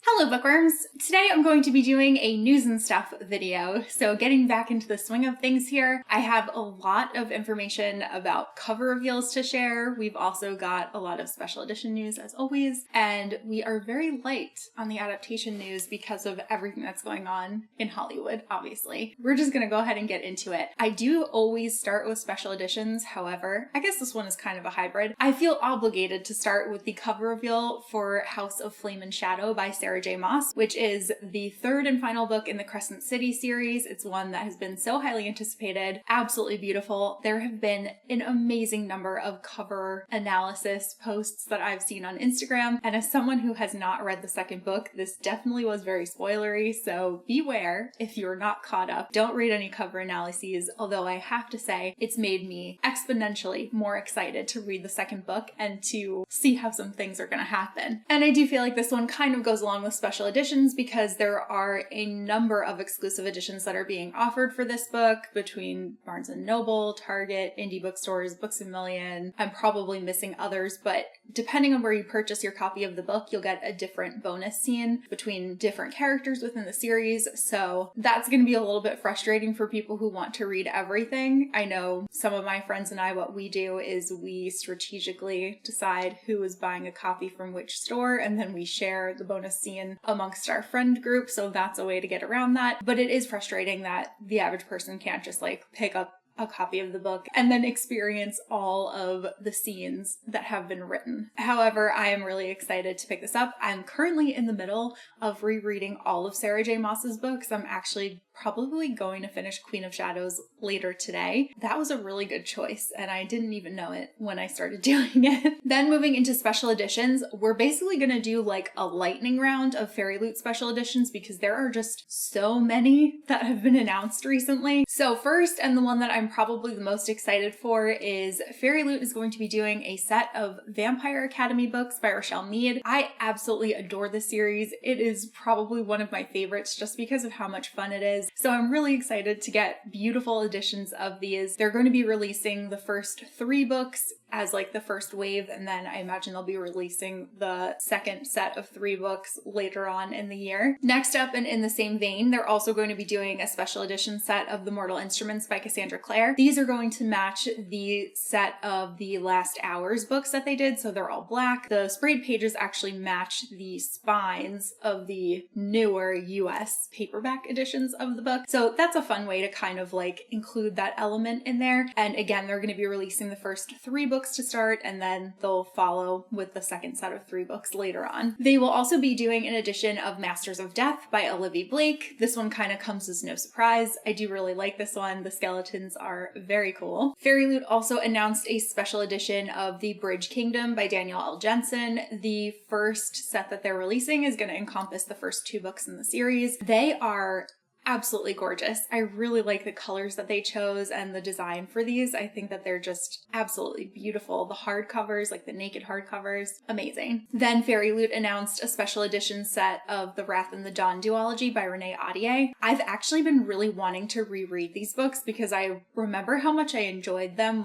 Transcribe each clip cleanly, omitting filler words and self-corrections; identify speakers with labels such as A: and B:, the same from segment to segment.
A: Hello bookworms! Today I'm going to be doing a news and stuff video, so getting back into the swing of things here. I have a lot of information about cover reveals to share. We've also got a lot of special edition news as always, and we are very light on the adaptation news because of everything that's going on in Hollywood, obviously. We're just gonna go ahead and get into it. I do always start with special editions, however, I guess this one is kind of a hybrid. I feel obligated to start with the cover reveal for House of Flame and Shadow by Sarah J. Maas, which is the third and final book in the Crescent City series. It's one that has been so highly anticipated, absolutely beautiful. There have been an amazing number of cover analysis posts that I've seen on Instagram, and as someone who has not read the second book, this definitely was very spoilery, so beware if you're not caught up. Don't read any cover analyses, although I have to say it's made me exponentially more excited to read the second book and to see how some things are going to happen. And I do feel like this one kind of goes along with special editions because there are a number of exclusive editions that are being offered for this book between Barnes & Noble, Target, indie bookstores, Books A Million. I'm probably missing others, but depending on where you purchase your copy of the book, you'll get a different bonus scene between different characters within the series. So that's going to be a little bit frustrating for people who want to read everything. I know some of my friends and I, what we do is we strategically decide who is buying a copy from which store, and then we share the bonus scene amongst our friend group, so that's a way to get around that. But it is frustrating that the average person can't just pick up a copy of the book and then experience all of the scenes that have been written. However, I am really excited to pick this up. I'm currently in the middle of rereading all of Sarah J. Maas's books. I'm actually probably going to finish Queen of Shadows later today. That was a really good choice, and I didn't even know it when I started doing it. Then moving into special editions, we're basically going to do like a lightning round of Fairyloot special editions because there are just so many that have been announced recently. So first, and the one that I'm probably the most excited for, is Fairyloot is going to be doing a set of Vampire Academy books by Rochelle Mead. I absolutely adore this series. It is probably one of my favorites just because of how much fun it is. So I'm really excited to get beautiful editions of these. They're going to be releasing the first 3 books as like the first wave, and then I imagine they'll be releasing the second set of 3 books later on in the year. Next up, and in the same vein, they're also going to be doing a special edition set of The Mortal Instruments by Cassandra Clare. These are going to match the set of the Last Hours books that they did, so they're all black. The sprayed pages actually match the spines of the newer US paperback editions of the book. So that's a fun way to kind of like include that element in there. And again, they're going to be releasing the first 3 books to start, and then they'll follow with the second set of 3 books later on. They will also be doing an edition of Masters of Death by Olivia Blake. This one kind of comes as no surprise. I do really like this one. The skeletons are very cool. Fairyloot also announced a special edition of The Bridge Kingdom by Danielle L. Jensen. The first set that they're releasing is going to encompass the first 2 books in the series. They are absolutely gorgeous. I really like the colors that they chose and the design for these. I think that they're just absolutely beautiful. The hardcovers, like the naked hardcovers, amazing. Then Fairyloot announced a special edition set of The Wrath and the Dawn duology by Renee Audier. I've actually been really wanting to reread these books because I remember how much I enjoyed them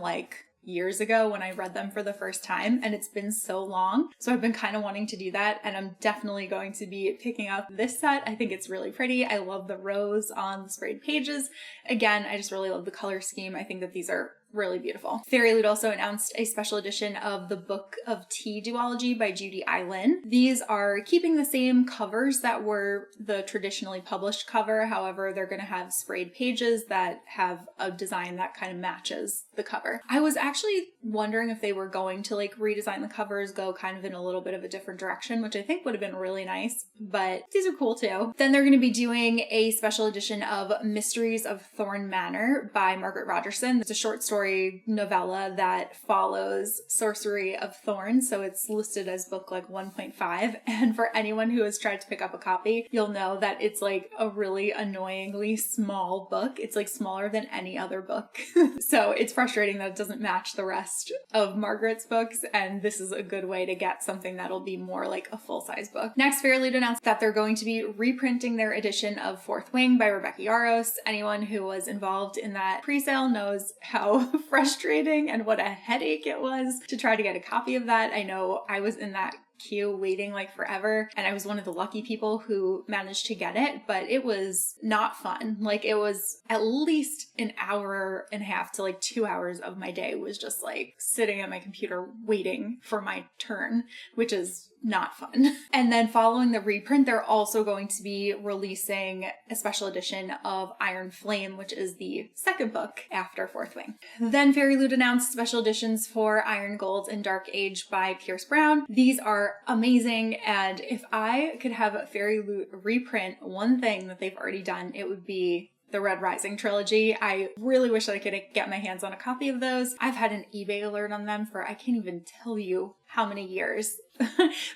A: years ago when I read them for the first time, and it's been so long. So I've been kind of wanting to do that, and I'm definitely going to be picking up this set. I think it's really pretty. I love the rose on the sprayed pages. Again, I just really love the color scheme. I think that these are really beautiful. Fairyloot also announced a special edition of the Book of Tea duology by Judy Eilen. These are keeping the same covers that were the traditionally published cover. However, they're going to have sprayed pages that have a design that kind of matches the cover. I was actually wondering if they were going to redesign the covers, go kind of in a little bit of a different direction, which I think would have been really nice, but these are cool too. Then they're going to be doing a special edition of Mysteries of Thorn Manor by Margaret Rogerson. It's a short story novella that follows Sorcery of Thorns, so it's listed as book 1.5, and for anyone who has tried to pick up a copy, you'll know that it's a really annoyingly small book. It's smaller than any other book. So it's frustrating that it doesn't match the rest of Margaret's books, and this is a good way to get something that'll be more like a full-size book. Next, Fairyloot announced that they're going to be reprinting their edition of Fourth Wing by Rebecca Yarros. Anyone who was involved in that pre-sale knows how frustrating and what a headache it was to try to get a copy of that. I know I was in that queue waiting like forever, and I was one of the lucky people who managed to get it, but it was not fun. Like, it was at least an hour and a half to like 2 hours of my day was just like sitting at my computer waiting for my turn, which is not fun. And then following the reprint, they're also going to be releasing a special edition of Iron Flame, which is the second book after Fourth Wing. Then Fairyloot announced special editions for Iron Gold and Dark Age by Pierce Brown. These are amazing, and if I could have Fairyloot reprint one thing that they've already done, it would be the Red Rising trilogy. I really wish that I could get my hands on a copy of those. I've had an eBay alert on them for I can't even tell you how many years.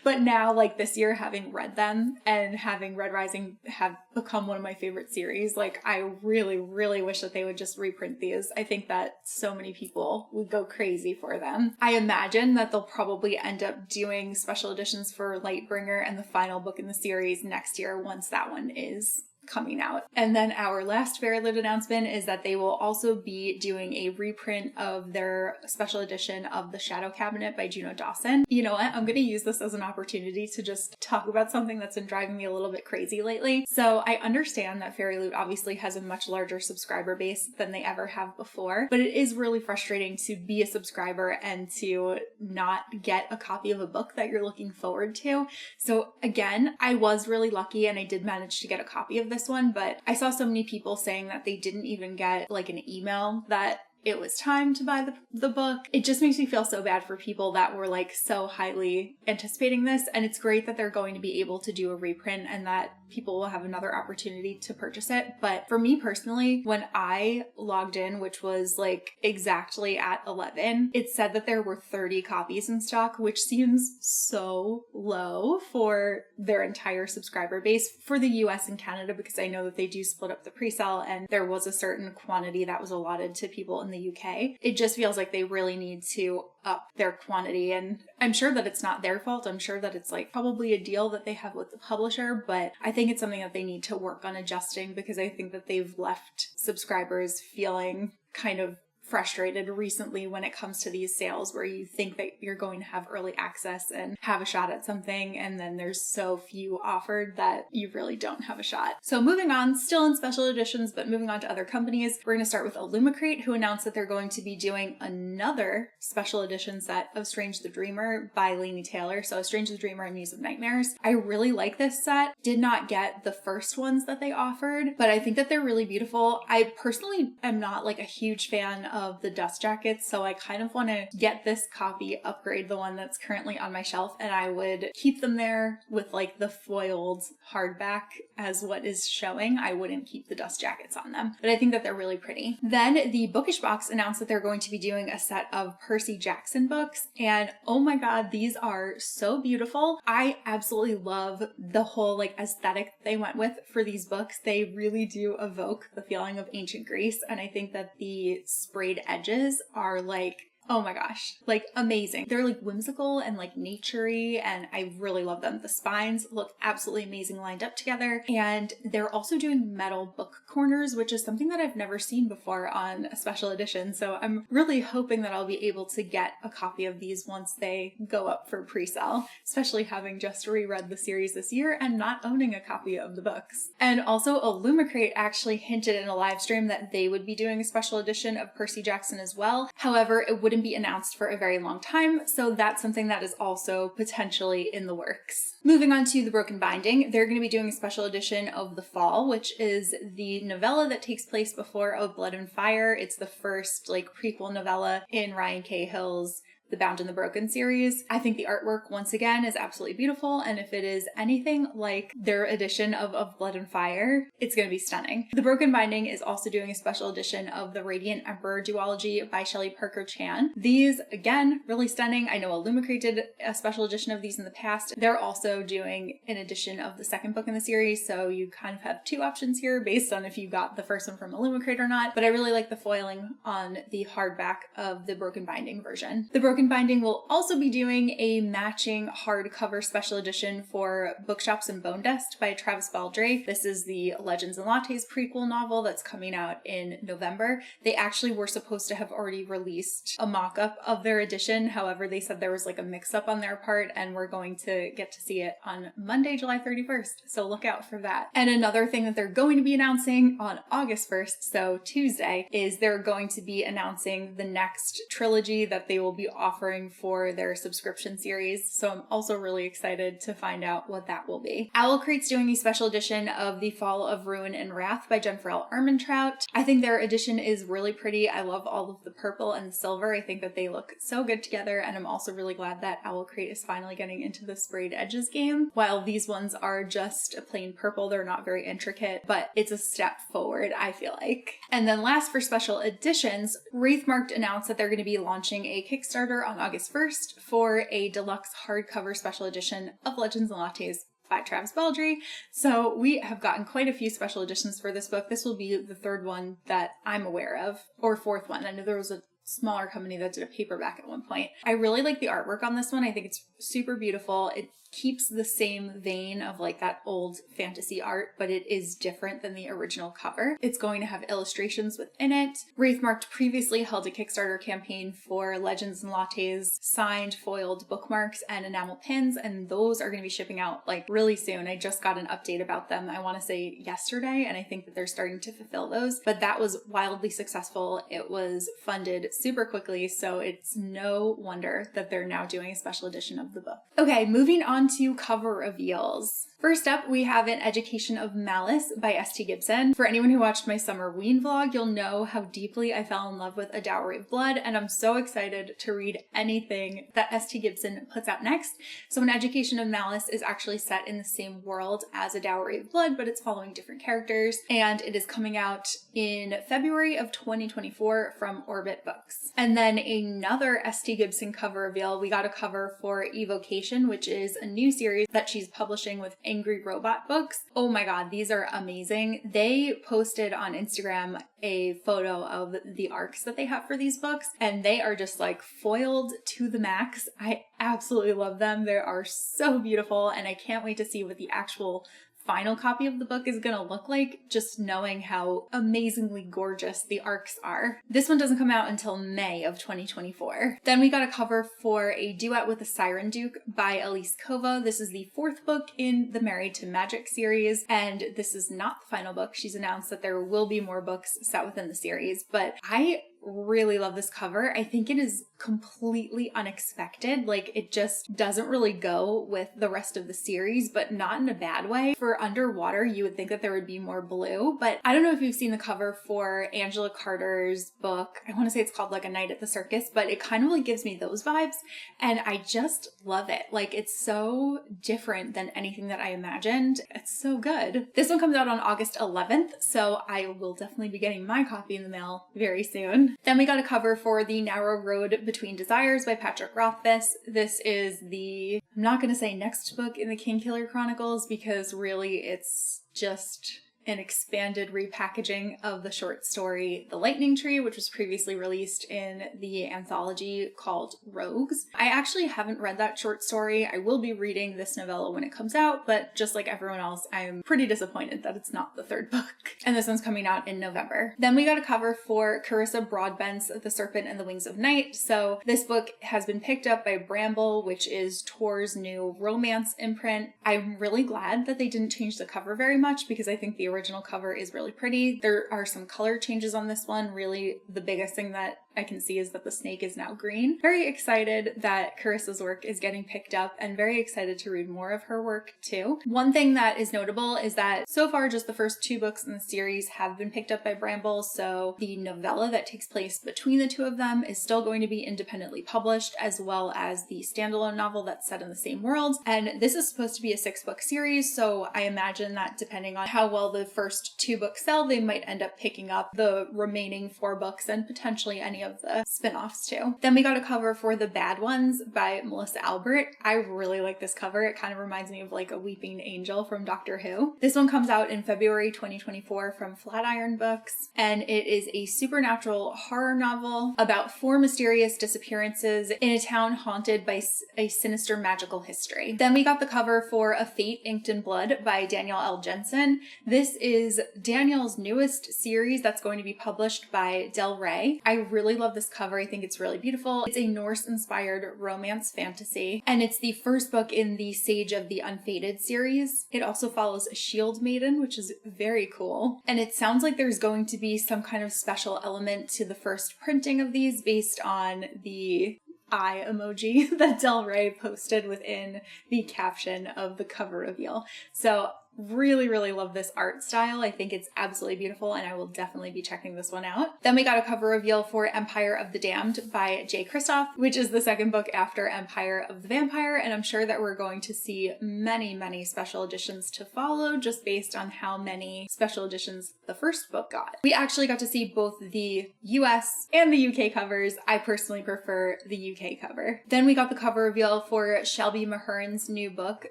A: But now, like this year, having read them and having Red Rising have become one of my favorite series, like I really, really wish that they would just reprint these. I think that so many people would go crazy for them. I imagine that they'll probably end up doing special editions for Lightbringer and the final book in the series next year once that one is coming out. And then our last Fairyloot announcement is that they will also be doing a reprint of their special edition of The Shadow Cabinet by Juno Dawson. You know what? I'm going to use this as an opportunity to just talk about something that's been driving me a little bit crazy lately. So I understand that Fairyloot obviously has a much larger subscriber base than they ever have before, but it is really frustrating to be a subscriber and to not get a copy of a book that you're looking forward to. So again, I was really lucky and I did manage to get a copy of this one, but I saw so many people saying that they didn't even get like an email that it was time to buy the book. It just makes me feel so bad for people that were like so highly anticipating this, and it's great that they're going to be able to do a reprint and that people will have another opportunity to purchase it. But for me personally, when I logged in, which was like exactly at 11, it said that there were 30 copies in stock, which seems so low for their entire subscriber base for the US and Canada, because I know that they do split up the pre-sale and there was a certain quantity that was allotted to people in the UK. It just feels like they really need to up their quantity, and I'm sure that it's not their fault. I'm sure that it's like probably a deal that they have with the publisher, but I think it's something that they need to work on adjusting, because I think that they've left subscribers feeling kind of frustrated recently when it comes to these sales where you think that you're going to have early access and have a shot at something, and then there's so few offered that you really don't have a shot. So moving on, still in special editions, but moving on to other companies, we're going to start with Illumicrate, who announced that they're going to be doing another special edition set of Strange the Dreamer by Laini Taylor. So Strange the Dreamer and Muse of Nightmares. I really like this set. Did not get the first ones that they offered, but I think that they're really beautiful. I personally am not like a huge fan of the dust jackets, so I kind of want to get this copy, upgrade the one that's currently on my shelf, and I would keep them there with like the foiled hardback as what is showing. I wouldn't keep the dust jackets on them, but I think that they're really pretty. Then the Bookish Box announced that they're going to be doing a set of Percy Jackson books, and oh my god, these are so beautiful. I absolutely love the whole like aesthetic they went with for these books. They really do evoke the feeling of ancient Greece, and I think that the sprayed edges are like, oh my gosh, like amazing. They're like whimsical and like naturey, and I really love them. The spines look absolutely amazing lined up together, and they're also doing metal book corners, which is something that I've never seen before on a special edition. So I'm really hoping that I'll be able to get a copy of these once they go up for pre-sale, especially having just reread the series this year and not owning a copy of the books. And also Illumicrate actually hinted in a live stream that they would be doing a special edition of Percy Jackson as well. However, it wouldn't be announced for a very long time, so that's something that is also potentially in the works. Moving on to The Broken Binding, they're going to be doing a special edition of The Fall, which is the novella that takes place before Of Blood and Fire. It's the first like prequel novella in Ryan Cahill's The Bound and the Broken series. I think the artwork, once again, is absolutely beautiful, and if it is anything like their edition of Blood and Fire, it's going to be stunning. The Broken Binding is also doing a special edition of the Radiant Emperor duology by Shelley Parker Chan. These, again, really stunning. I know Illumicrate did a special edition of these in the past. They're also doing an edition of the second book in the series, so you kind of have two options here based on if you got the first one from Illumicrate or not, but I really like the foiling on the hardback of the Broken Binding version. The Broken Broken Binding will also be doing a matching hardcover special edition for Bookshops and Bone Dust by Travis Baldree. This is the Legends and Lattes prequel novel that's coming out in November. They actually were supposed to have already released a mock-up of their edition. However, they said there was like a mix-up on their part, and we're going to get to see it on Monday, July 31st. So look out for that. And another thing that they're going to be announcing on August 1st, so Tuesday, is they're going to be announcing the next trilogy that they will be offering for their subscription series. So I'm also really excited to find out what that will be. Owl Crate's doing a special edition of The Fall of Ruin and Wrath by Jennifer L. Armentrout. I think their edition is really pretty. I love all of the purple and silver. I think that they look so good together, and I'm also really glad that Owl Crate is finally getting into the sprayed edges game. While these ones are just a plain purple, they're not very intricate, but it's a step forward, I feel like. And then last, for special editions, Wraithmarked announced that they're going to be launching a Kickstarter on August 1st for a deluxe hardcover special edition of Legends and Lattes by Travis Baldree. So we have gotten quite a few special editions for this book. This will be the third one that I'm aware of, or fourth one. I know there was a smaller company that did a paperback at one point. I really like the artwork on this one. I think it's super beautiful. It keeps the same vein of like that old fantasy art, but it is different than the original cover. It's going to have illustrations within it. Wraithmarked previously held a Kickstarter campaign for Legends and Lattes signed foiled bookmarks and enamel pins, and those are going to be shipping out like really soon. I just got an update about them, I want to say yesterday, and I think that they're starting to fulfill those, but that was wildly successful. It was funded super quickly, so it's no wonder that they're now doing a special edition of the book. Okay, moving on to cover reveals. First up, we have An Education of Malice by S.T. Gibson. For anyone who watched my summer ween vlog, you'll know how deeply I fell in love with A Dowry of Blood, and I'm so excited to read anything that S.T. Gibson puts out next. So An Education of Malice is actually set in the same world as A Dowry of Blood, but it's following different characters, and it is coming out in February of 2024 from Orbit Books. And then another S.T. Gibson cover reveal, we got a cover for Evocation, which is a new series that she's publishing with Angry Robot Books. Oh my god, these are amazing. They posted on Instagram a photo of the arcs that they have for these books, and they are just like foiled to the max. I absolutely love them. They are so beautiful, and I can't wait to see what the actual final copy of the book is gonna look like, just knowing how amazingly gorgeous the arcs are. This one doesn't come out until May of 2024. Then we got a cover for A Duet with the Siren Duke by Elise Kova. This is the fourth book in the Married to Magic series, and this is not the final book. She's announced that there will be more books set within the series, but I really love this cover. I think it is completely unexpected. Like, it just doesn't really go with the rest of the series, but not in a bad way. For underwater, you would think that there would be more blue, but I don't know if you've seen the cover for Angela Carter's book. I want to say it's called like A Night at the Circus, but it kind of like gives me those vibes, and I just love it. Like, it's so different than anything that I imagined. It's so good. This one comes out on August 11th, so I will definitely be getting my copy in the mail very soon. Then we got a cover for The Narrow Road Between Desires by Patrick Rothfuss. This is the, I'm not going to say next book in the Kingkiller Chronicles, because really it's just an expanded repackaging of the short story The Lightning Tree, which was previously released in the anthology called Rogues. I actually haven't read that short story. I will be reading this novella when it comes out, but just like everyone else, I'm pretty disappointed that it's not the third book. And this one's coming out in November. Then we got a cover for Carissa Broadbent's The Serpent and the Wings of Night. So this book has been picked up by Bramble, which is Tor's new romance imprint. I'm really glad that they didn't change the cover very much, because I think the original cover is really pretty. There are some color changes on this one. Really, the biggest thing that I can see is that the snake is now green. Very excited that Carissa's work is getting picked up, and very excited to read more of her work too. One thing that is notable is that so far just the first two books in the series have been picked up by Bramble, so the novella that takes place between the two of them is still going to be independently published, as well as the standalone novel that's set in the same world. And this is supposed to be a 6-book series, so I imagine that depending on how well the first 2 books sell, they might end up picking up the remaining 4 books and potentially any of the spin-offs too. Then we got a cover for The Bad Ones by Melissa Albert. I really like this cover. It kind of reminds me of like a weeping angel from Doctor Who. This one comes out in February 2024 from Flatiron Books, and it is a supernatural horror novel about 4 mysterious disappearances in a town haunted by a sinister magical history. Then we got the cover for A Fate Inked in Blood by Danielle L. Jensen. This is Danielle's newest series that's going to be published by Del Rey. I really love this cover. I think it's really beautiful. It's a Norse-inspired romance fantasy, and it's the first book in the Sage of the Unfated series. It also follows a Shield Maiden, which is very cool. And it sounds like there's going to be some kind of special element to the first printing of these based on the eye emoji that Del Rey posted within the caption of the cover reveal. So really, really love this art style. I think it's absolutely beautiful, and I will definitely be checking this one out. Then we got a cover reveal for Empire of the Damned by Jay Kristoff, which is the second book after Empire of the Vampire, and I'm sure that we're going to see many, many special editions to follow just based on how many special editions the first book got. We actually got to see both the US and the UK covers. I personally prefer the UK cover. Then we got the cover reveal for Shelby Mahurin's new book,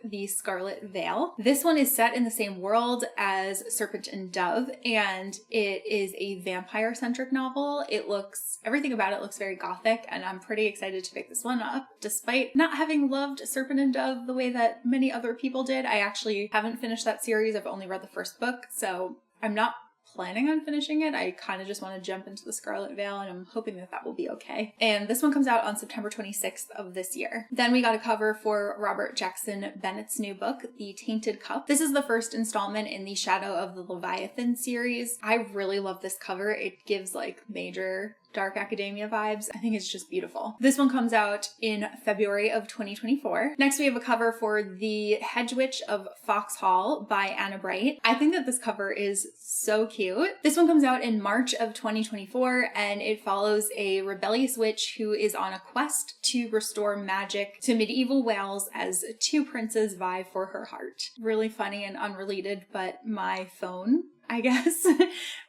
A: The Scarlet Veil. This one is set in the same world as Serpent and Dove, and it is a vampire-centric novel. Everything about it looks very gothic, and I'm pretty excited to pick this one up. Despite not having loved Serpent and Dove the way that many other people did, I actually haven't finished that series. I've only read the first book, so I'm not planning on finishing it. I kind of just want to jump into the Scarlet Veil, and I'm hoping that that will be okay. And this one comes out on September 26th of this year. Then we got a cover for Robert Jackson Bennett's new book, The Tainted Cup. This is the first installment in the Shadow of the Leviathan series. I really love this cover. It gives like major dark academia vibes. I think it's just beautiful. This one comes out in February of 2024. Next, we have a cover for The Hedge Witch of Foxhall by Anna Bright. I think that this cover is so cute. This one comes out in March of 2024, and it follows a rebellious witch who is on a quest to restore magic to medieval Wales as 2 princes vie for her heart. Really funny and unrelated, but my phone, I guess,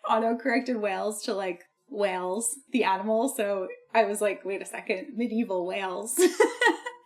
A: auto-corrected Wales to like Wales, the animal, so I was like, wait a second, medieval Wales.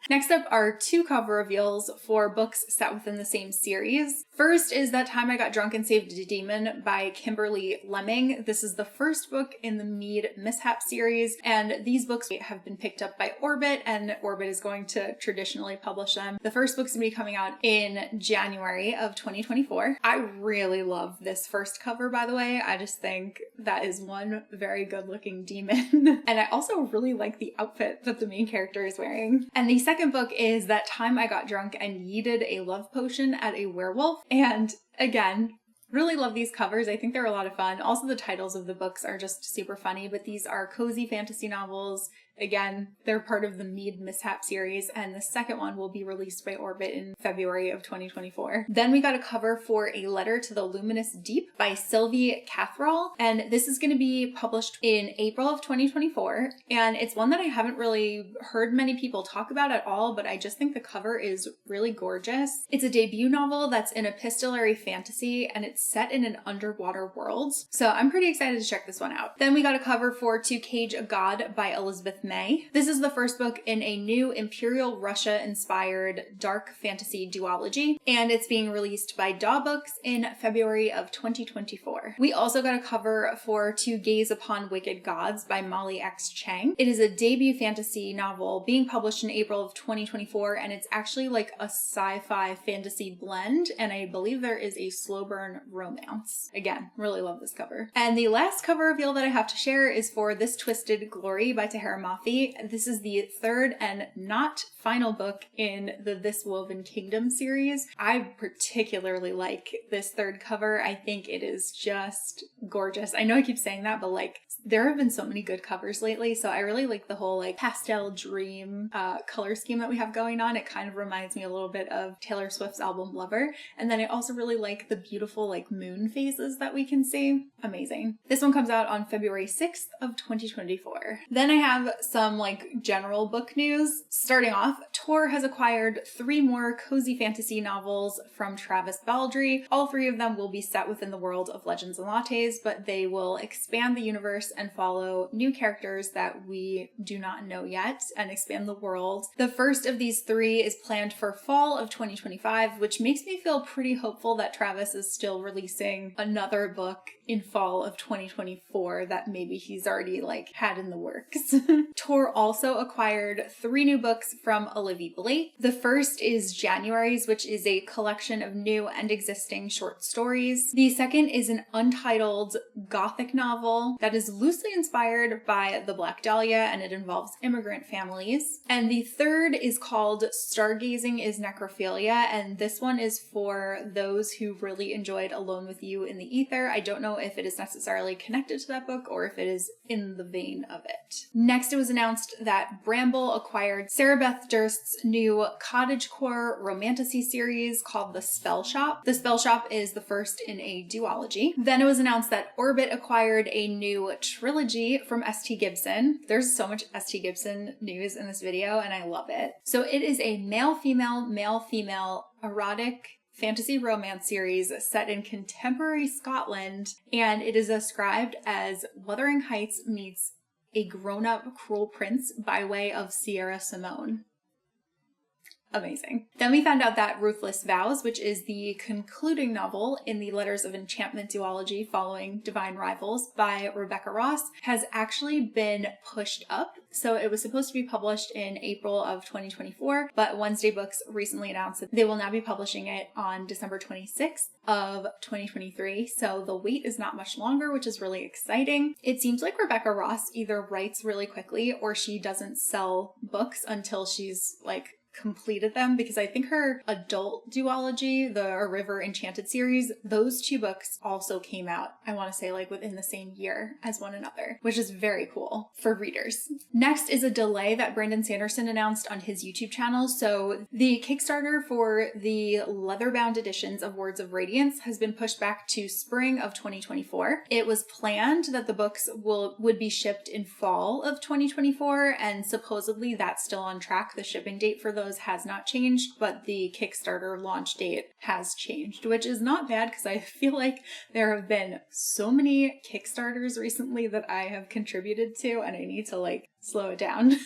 A: Next up are 2 cover reveals for books set within the same series. First is That Time I Got Drunk and Saved a Demon by Kimberly Lemming. This is the first book in the Mead Mishap series, and these books have been picked up by Orbit, and Orbit is going to traditionally publish them. The first book's going to be coming out in January of 2024. I really love this first cover, by the way. I just think that is one very good looking demon. And I also really like the outfit that the main character is wearing. And the second book is That Time I Got Drunk and Yeeted a Love Potion at a Werewolf. And again, really love these covers. I think they're a lot of fun. Also, the titles of the books are just super funny, but these are cozy fantasy novels. Again, they're part of the Mead Mishap series, and the second one will be released by Orbit in February of 2024. Then we got a cover for A Letter to the Luminous Deep by Sylvie Cathrall, and this is going to be published in April of 2024, and it's one that I haven't really heard many people talk about at all, but I just think the cover is really gorgeous. It's a debut novel that's an epistolary fantasy, and it's set in an underwater world, so I'm pretty excited to check this one out. Then we got a cover for To Cage a God by Elizabeth May. This is the first book in a new Imperial Russia-inspired dark fantasy duology, and it's being released by Daw Books in February of 2024. We also got a cover for To Gaze Upon Wicked Gods by Molly X. Chang. It is a debut fantasy novel being published in April of 2024, and it's actually like a sci-fi fantasy blend, and I believe there is a slow burn romance. Again, really love this cover. And the last cover reveal that I have to share is for This Twisted Glory by Tahara Mafi. This is the third and not final book in the This Woven Kingdom series. I particularly like this third cover. I think it is just gorgeous. I know I keep saying that, but like there have been so many good covers lately, so I really like the whole like pastel dream color scheme that we have going on. It kind of reminds me a little bit of Taylor Swift's album Lover, and then I also really like the beautiful like moon phases that we can see. Amazing. This one comes out on February 6th of 2024. Then I have some like general book news. Starting off, Tor has acquired 3 more cozy fantasy novels from Travis Baldree. All 3 of them will be set within the world of Legends and Lattes, but they will expand the universe and follow new characters that we do not know yet and expand the world. The first of these 3 is planned for fall of 2025, which makes me feel pretty hopeful that Travis is still releasing another book in fall of 2024 that maybe he's already like had in the works. Tor also acquired 3 new books from Olivia Blake. The first is January's, which is a collection of new and existing short stories. The second is an untitled gothic novel that is loosely inspired by The Black Dahlia, and it involves immigrant families. And the third is called Stargazing is Necrophilia, and this one is for those who really enjoyed Alone with You in the Ether. I don't know if it is necessarily connected to that book or if it is in the vein of it. Next, it was announced that Bramble acquired Sarah Beth Durst's new cottagecore romantasy series called The Spell Shop. The Spell Shop is the first in a duology. Then it was announced that Orbit acquired a new trilogy from S.T. Gibson. There's so much S.T. Gibson news in this video, and I love it. So it is a male-female, male-female erotic fantasy romance series set in contemporary Scotland, and it is described as Wuthering Heights meets a grown-up cruel prince by way of Sierra Simone. Amazing. Then we found out that Ruthless Vows, which is the concluding novel in the Letters of Enchantment duology following Divine Rivals by Rebecca Ross, has actually been pushed up. So it was supposed to be published in April of 2024, but Wednesday Books recently announced that they will now be publishing it on December 26th of 2023. So the wait is not much longer, which is really exciting. It seems like Rebecca Ross either writes really quickly or she doesn't sell books until she's like completed them, because I think her adult duology, the A River Enchanted series, those 2 books also came out, I want to say like within the same year as one another, which is very cool for readers. Next is a delay that Brandon Sanderson announced on his YouTube channel. So the Kickstarter for the leather-bound editions of Words of Radiance has been pushed back to spring of 2024. It was planned that the books would be shipped in fall of 2024, and supposedly that's still on track. The shipping date for those has not changed, but the Kickstarter launch date has changed, which is not bad because I feel like there have been so many Kickstarters recently that I have contributed to, and I need to like slow it down.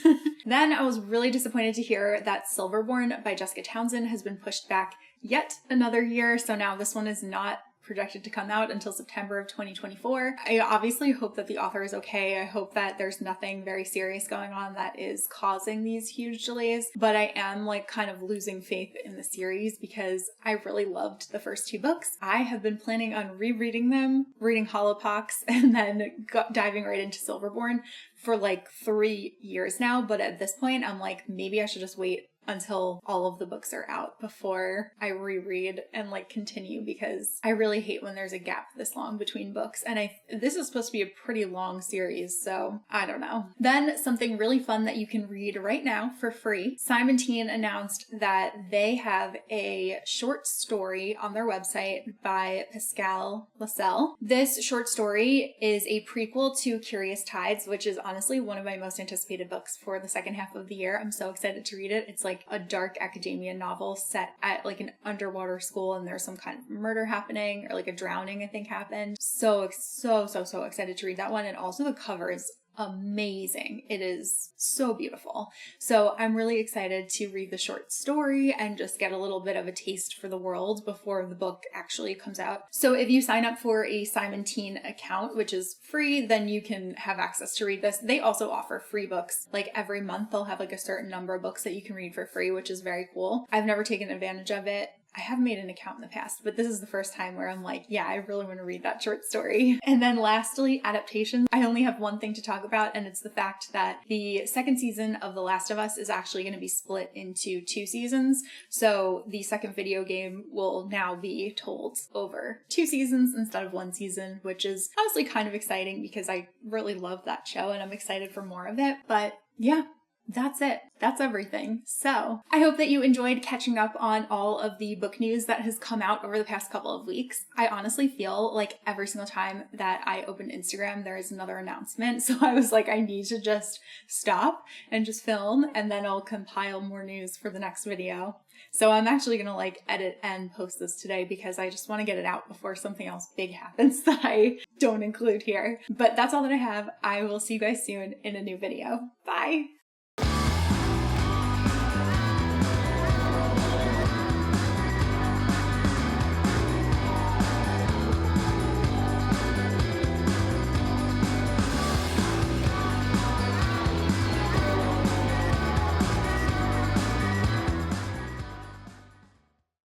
A: Then I was really disappointed to hear that Silverborn by Jessica Townsend has been pushed back yet another year. So now this one is not projected to come out until September of 2024. I obviously hope that the author is okay. I hope that there's nothing very serious going on that is causing these huge delays, but I am like kind of losing faith in the series because I really loved the first 2 books. I have been planning on rereading them, reading Holopox, and then diving right into Silverborn for like 3 years now, but at this point I'm like, maybe I should just wait until all of the books are out before I reread and like continue, because I really hate when there's a gap this long between books, and this is supposed to be a pretty long series, so I don't know. Then something really fun that you can read right now for free. Simon Teen announced that they have a short story on their website by Pascal Lascelles. This short story is a prequel to Curious Tides, which is honestly one of my most anticipated books for the second half of the year. I'm so excited to read it. It's like a dark academia novel set at like an underwater school, and there's some kind of murder happening, or like a drowning I think happened. So excited to read that one. And also the cover is amazing. It is so beautiful. So I'm really excited to read the short story and just get a little bit of a taste for the world before the book actually comes out. So if you sign up for a Simon Teen account, which is free, then you can have access to read this. They also offer free books. Like every month they'll have like a certain number of books that you can read for free, which is very cool. I've never taken advantage of it. I have made an account in the past, but this is the first time where I'm like, yeah, I really want to read that short story. And then lastly, Adaptations. I only have one thing to talk about, and it's the fact that the second season of The Last of Us is actually going to be split into 2 seasons. So the second video game will now be told over 2 seasons instead of 1 season, which is honestly kind of exciting because I really love that show and I'm excited for more of it. But yeah, that's it. That's everything. So I hope that you enjoyed catching up on all of the book news that has come out over the past couple of weeks. I honestly feel like every single time that I open Instagram, there is another announcement. So I was like, I need to just stop and just film, and then I'll compile more news for the next video. So I'm actually going to like edit and post this today because I just want to get it out before something else big happens that I don't include here. But that's all that I have. I will see you guys soon in a new video. Bye!